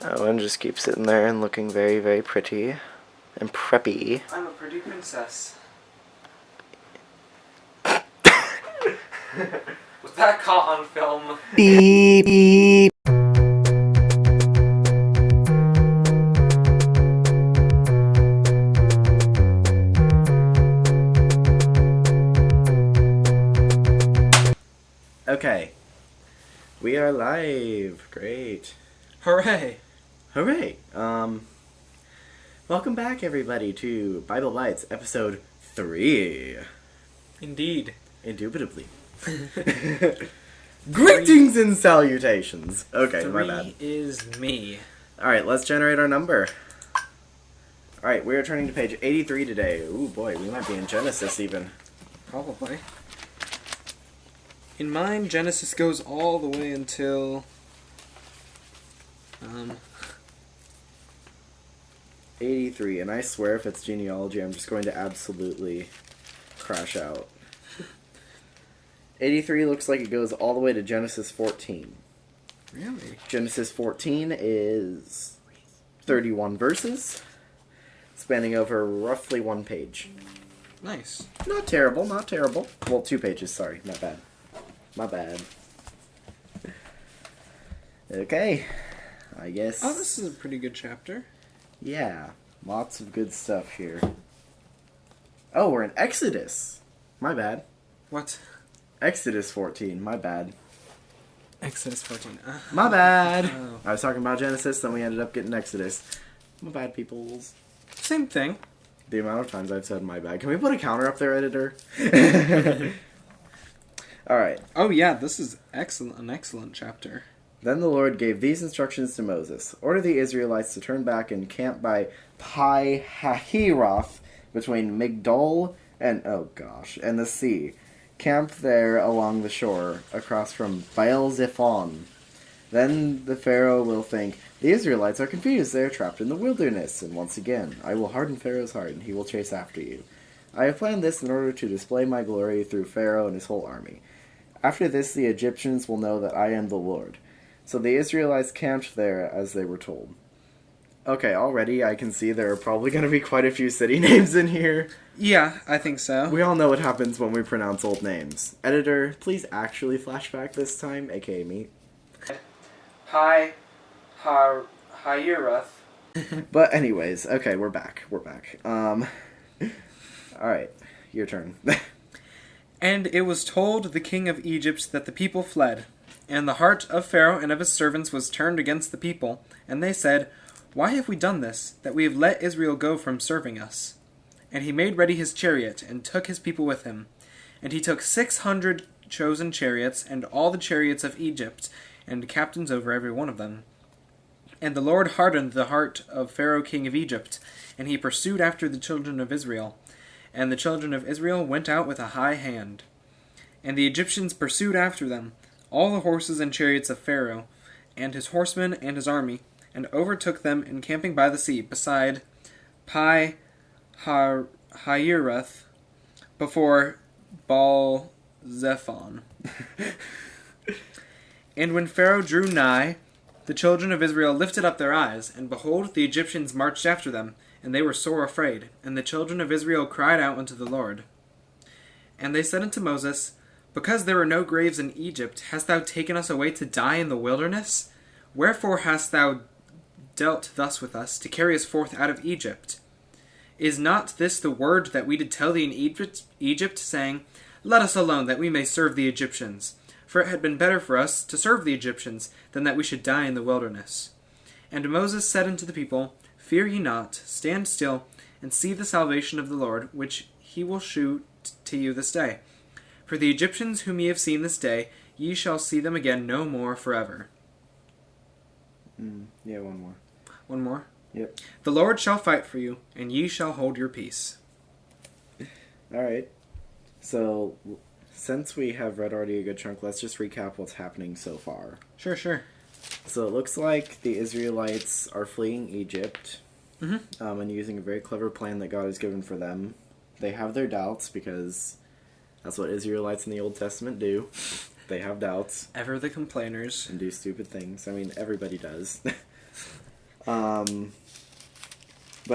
Owen just keeps sitting there and looking very, very pretty and preppy. I'm a pretty princess. Was that caught on film? Beep, beep. Okay. We are live. Great. Hooray! Hooray. Welcome back, everybody, to Bible Lights, episode 3. Indeed. Indubitably. Greetings and salutations. Okay, my bad. 3 is me. Alright, let's generate our number. Alright, we are turning to page 83 today. Ooh, boy, we might be in Genesis even. Probably. In mine, Genesis goes all the way until... 83, and I swear if it's genealogy, I'm just going to absolutely crash out. 83 looks like it goes all the way to Genesis 14. Really? Genesis 14 is 31 verses, spanning over roughly one page. Nice. Not terrible, not terrible. Well, 2 pages, sorry, not bad. My bad. Okay, I guess. Oh, this is a pretty good chapter. Yeah, lots of good stuff here. Oh, we're in Exodus. My bad. What? Exodus 14, my bad. Exodus 14. My bad. Oh. I was talking about Genesis, then we ended up getting Exodus. My bad, peoples. Same thing. The amount of times I've said my bad. Can we put a counter up there, editor? Alright. Oh yeah, this is an excellent chapter. Then the Lord gave these instructions to Moses. Order the Israelites to turn back and camp by Pi-hahiroth between Migdol and the sea. Camp there along the shore, across from Baal-zephon. Then the Pharaoh will think, the Israelites are confused, they are trapped in the wilderness, and once again, I will harden Pharaoh's heart, and he will chase after you. I have planned this in order to display my glory through Pharaoh and his whole army. After this, the Egyptians will know that I am the Lord. So the Israelites camped there as they were told. Okay, already I can see there are probably going to be quite a few city names in here. Yeah, I think so. We all know what happens when we pronounce old names. Editor, please actually flashback this time, aka me. Pi-hahiroth. But anyways, okay, we're back. Alright, your turn. And it was told the king of Egypt that the people fled. And the heart of Pharaoh and of his servants was turned against the people. And they said, Why have we done this, that we have let Israel go from serving us? And he made ready his chariot, and took his people with him. And he took 600 chosen chariots, and all the chariots of Egypt, and captains over every one of them. And the Lord hardened the heart of Pharaoh king of Egypt, and he pursued after the children of Israel. And the children of Israel went out with a high hand. And the Egyptians pursued after them, all the horses and chariots of Pharaoh, and his horsemen and his army, and overtook them encamping by the sea, beside Pi-hahiroth, before Baal-zephon. And when Pharaoh drew nigh, the children of Israel lifted up their eyes, and behold, the Egyptians marched after them, and they were sore afraid. And the children of Israel cried out unto the Lord. And they said unto Moses, Because there were no graves in Egypt, hast thou taken us away to die in the wilderness? Wherefore hast thou dealt thus with us, to carry us forth out of Egypt? Is not this the word that we did tell thee in Egypt, saying, Let us alone, that we may serve the Egyptians? For it had been better for us to serve the Egyptians, than that we should die in the wilderness. And Moses said unto the people, Fear ye not, stand still, and see the salvation of the Lord, which he will shew to you this day. For the Egyptians whom ye have seen this day, ye shall see them again no more forever. Yeah, one more. One more? Yep. The Lord shall fight for you, and ye shall hold your peace. Alright. So, since we have read already a good chunk, let's just recap what's happening so far. Sure. So it looks like the Israelites are fleeing Egypt, and using a very clever plan that God has given for them. They have their doubts, because that's what Israelites in the Old Testament do. They have doubts. Ever the complainers. And do stupid things. I mean, everybody does. But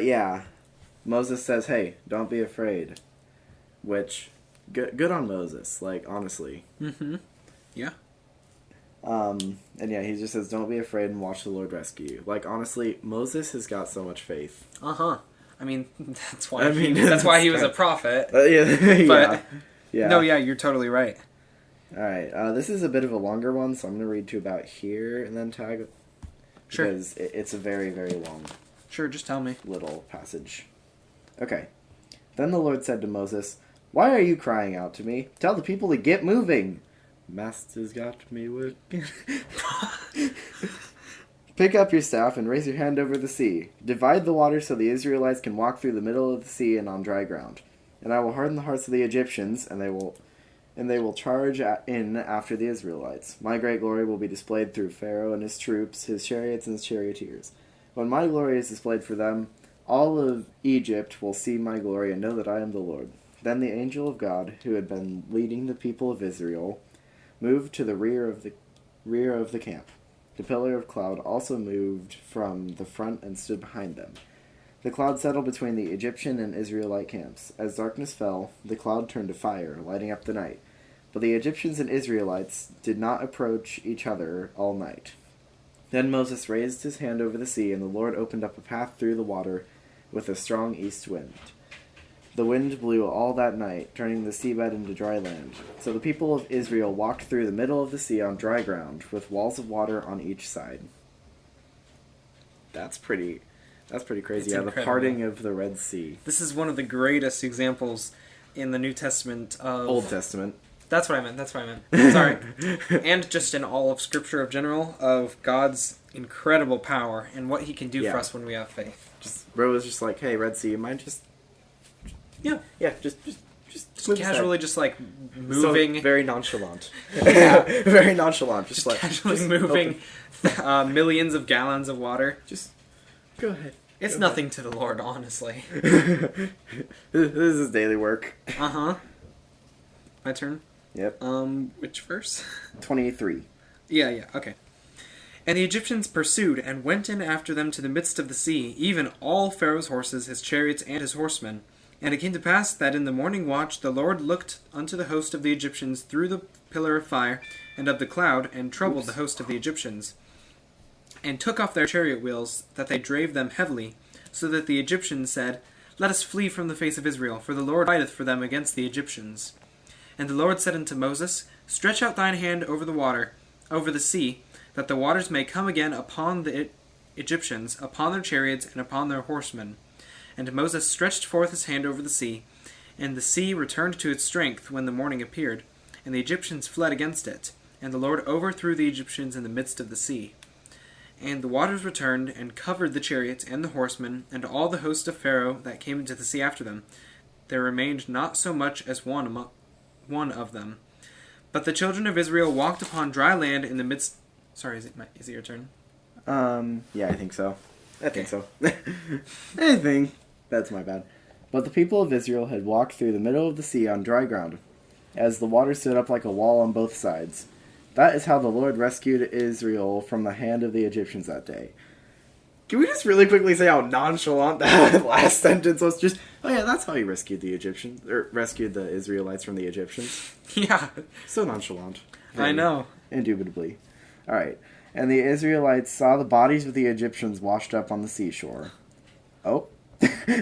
yeah, Moses says, "Hey, don't be afraid," which good on Moses. Like honestly. Mm-hmm. Yeah. And yeah, he just says, "Don't be afraid and watch the Lord rescue you." Like honestly, Moses has got so much faith. Uh-huh. I mean, that's why. I mean, that's why he was a that's prophet. Yeah, But yeah. no, yeah, you're totally right. All right, this is a bit of a longer one, so I'm gonna read to about here and then tag. Sure. Because it's a very, very long Sure, just tell me. little passage. Okay. Then the Lord said to Moses, "Why are you crying out to me? Tell the people to get moving. Master's got me working." "Pick up your staff and raise your hand over the sea. Divide the water so the Israelites can walk through the middle of the sea and on dry ground. And I will harden the hearts of the Egyptians, and they will charge in after the Israelites. My great glory will be displayed through Pharaoh and his troops, his chariots and his charioteers. When my glory is displayed for them, all of Egypt will see my glory and know that I am the Lord." Then the angel of God, who had been leading the people of Israel, moved to the rear of the camp. The pillar of cloud also moved from the front and stood behind them. The cloud settled between the Egyptian and Israelite camps. As darkness fell, the cloud turned to fire, lighting up the night. But the Egyptians and Israelites did not approach each other all night. Then Moses raised his hand over the sea, and the Lord opened up a path through the water with a strong east wind. The wind blew all that night, turning the seabed into dry land. So the people of Israel walked through the middle of the sea on dry ground, with walls of water on each side. That's pretty crazy. It's Yeah, incredible. the parting of the Red Sea. This is one of the greatest examples in the New Testament of... Old Testament. That's what I meant. Sorry. And just in all of Scripture of general, of God's incredible power and what He can do for Yeah. us when we have faith. Bro was just like, "Hey, Red Sea, you mind just..." Yeah. Yeah, just Just casually just like moving... So, very nonchalant. Very nonchalant. Just like... casually just moving millions of gallons of water. Just go ahead. It's nothing to the Lord, honestly. This is daily work. Uh-huh. My turn? Yep. Which verse? 23. Yeah, okay. "And the Egyptians pursued, and went in after them to the midst of the sea, even all Pharaoh's horses, his chariots, and his horsemen. And it came to pass that in the morning watch the Lord looked unto the host of the Egyptians through the pillar of fire and of the cloud, and troubled the host of the Egyptians, and took off their chariot wheels, that they drave them heavily, so that the Egyptians said, Let us flee from the face of Israel, for the Lord fighteth for them against the Egyptians. And the Lord said unto Moses, Stretch out thine hand over the water, over the sea, that the waters may come again upon the Egyptians, upon their chariots, and upon their horsemen. And Moses stretched forth his hand over the sea, and the sea returned to its strength when the morning appeared, and the Egyptians fled against it, and the Lord overthrew the Egyptians in the midst of the sea. And the waters returned, and covered the chariots, and the horsemen, and all the host of Pharaoh that came into the sea after them. There remained not so much as one of them. But the children of Israel walked upon dry land in the midst... Sorry, is it your turn? Yeah, I think so. I think so. I think. That's my bad. But the people of Israel had walked through the middle of the sea on dry ground, as the water stood up like a wall on both sides. That is how the Lord rescued Israel from the hand of the Egyptians that day. Can we just really quickly say how nonchalant that last sentence was? Just, oh yeah, that's how he rescued the Egyptians, or rescued the Israelites from the Egyptians. Yeah. So nonchalant. I know. Indubitably. Alright. And the Israelites saw the bodies of the Egyptians washed up on the seashore. Oh.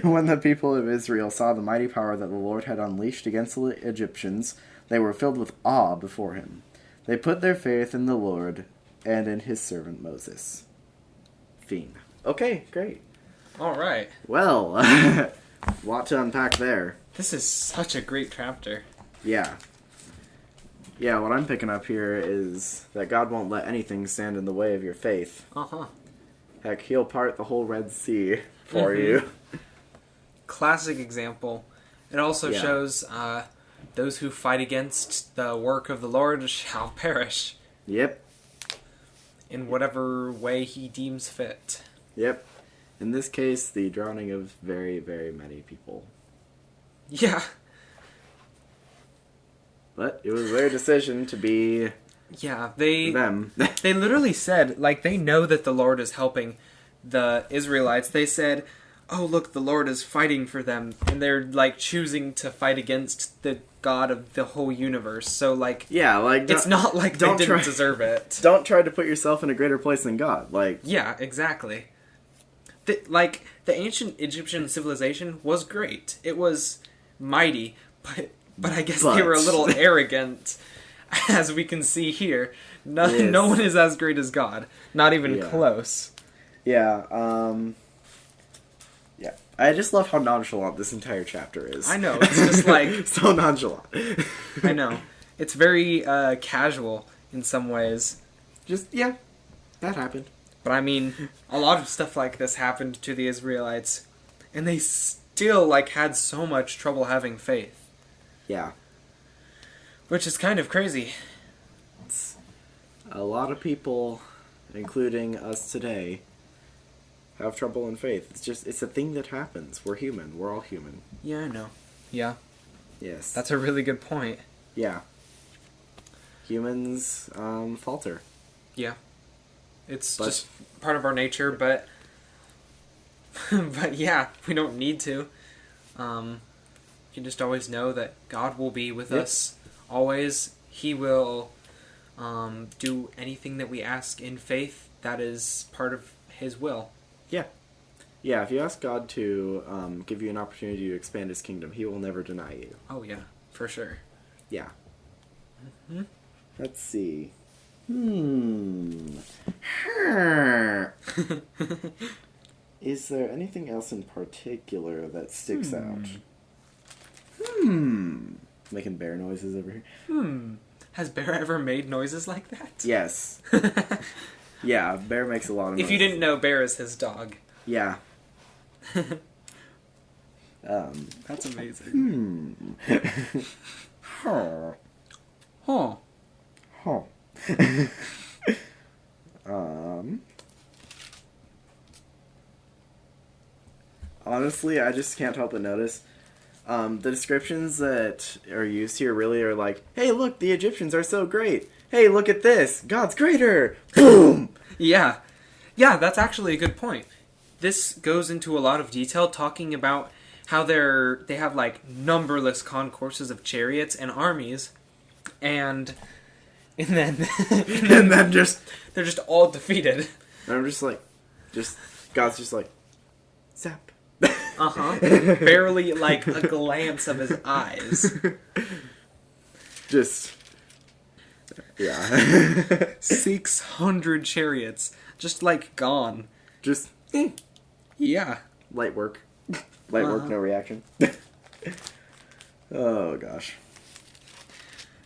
When the people of Israel saw the mighty power that the Lord had unleashed against the Egyptians, they were filled with awe before him. They put their faith in the Lord and in his servant Moses. Fiend. Okay, great. All right. Well, a lot to unpack there. This is such a great chapter. Yeah. Yeah, what I'm picking up here is that God won't let anything stand in the way of your faith. Uh-huh. Heck, he'll part the whole Red Sea for you. Classic example. It also shows those who fight against the work of the Lord shall perish. Yep. In whatever way he deems fit. Yep. In this case, the drowning of very, very many people. Yeah. But it was their decision to be Yeah, they them. they literally said, like, they know that the Lord is helping the Israelites, they said, "Oh, look, the Lord is fighting for them," and they're like choosing to fight against the God of the whole universe. So like, Yeah, like it's not like they didn't deserve it. Don't try to put yourself in a greater place than God. Like, Yeah, exactly. The ancient Egyptian civilization was great. It was mighty, but I guess they were a little arrogant, as we can see here. No one is as great as God. Not even close. Yeah, yeah. I just love how nonchalant this entire chapter is. I know, it's just like... so nonchalant. I know. It's very casual in some ways. Just, yeah, that happened. But I mean, a lot of stuff like this happened to the Israelites, and they still, like, had so much trouble having faith. Yeah. Which is kind of crazy. It's a lot of people, including us today, have trouble in faith. It's a thing that happens. We're human. We're all human. Yeah, I know. Yeah. Yes. That's a really good point. Yeah. Humans, falter. Yeah. It's just part of our nature, but but yeah, we don't need to. You can just always know that God will be with us always. He will do anything that we ask in faith. That is part of His will. Yeah. Yeah, if you ask God to give you an opportunity to expand His kingdom, He will never deny you. Oh yeah, for sure. Yeah. Mm-hmm. Let's see. Is there anything else in particular that sticks out? Making bear noises over here. Has Bear ever made noises like that? Yes. Yeah, Bear makes a lot of noises. If you didn't know, Bear is his dog. Yeah. That's amazing. Huh. Huh. Huh. Honestly, I just can't help but notice the descriptions that are used here really are like, hey, look, the Egyptians are so great. Hey, look at this. God's greater. Boom! Yeah. Yeah, that's actually a good point. This goes into a lot of detail talking about how they have like numberless concourses of chariots and armies, and then just they're just all defeated. And I'm just like, God's just like, zap. Barely like a glance of his eyes. Just, yeah. 600 chariots, just like gone. Just, Yeah. light work. Light work, no reaction. Oh, gosh.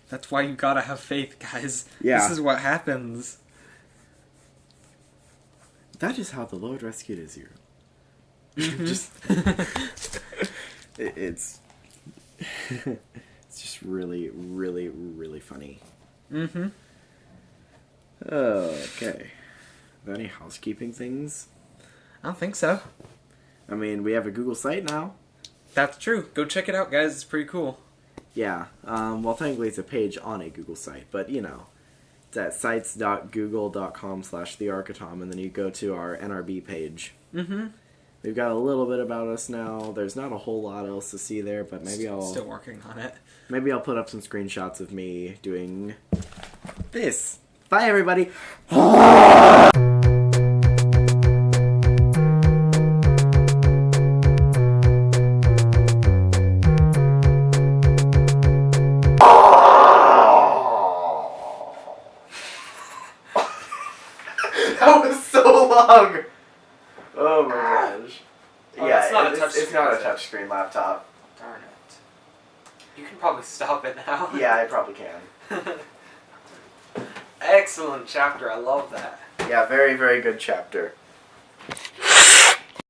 That's why you gotta have faith, guys. Yeah. This is what happens. That is how the Lord rescued Israel. Just, it's just really, really, really funny. Mm-hmm. Okay. Are there any housekeeping things? I don't think so. I mean, we have a Google site now. That's true. Go check it out, guys. It's pretty cool. Yeah. Well, technically it's a page on a Google site, but you know, it's at sites.google.com/thearkatom, and then you go to our NRB page. Mm-hmm. We've got a little bit about us now. There's not a whole lot else to see there, but maybe I'll still working on it. Maybe I'll put up some screenshots of me doing this. Bye, everybody. That was so long. Oh my gosh. Oh, yeah, it's not a it's not a touchscreen laptop. Darn it. You can probably stop it now. Yeah, I probably can. Excellent chapter. I love that. Yeah, very, very good chapter.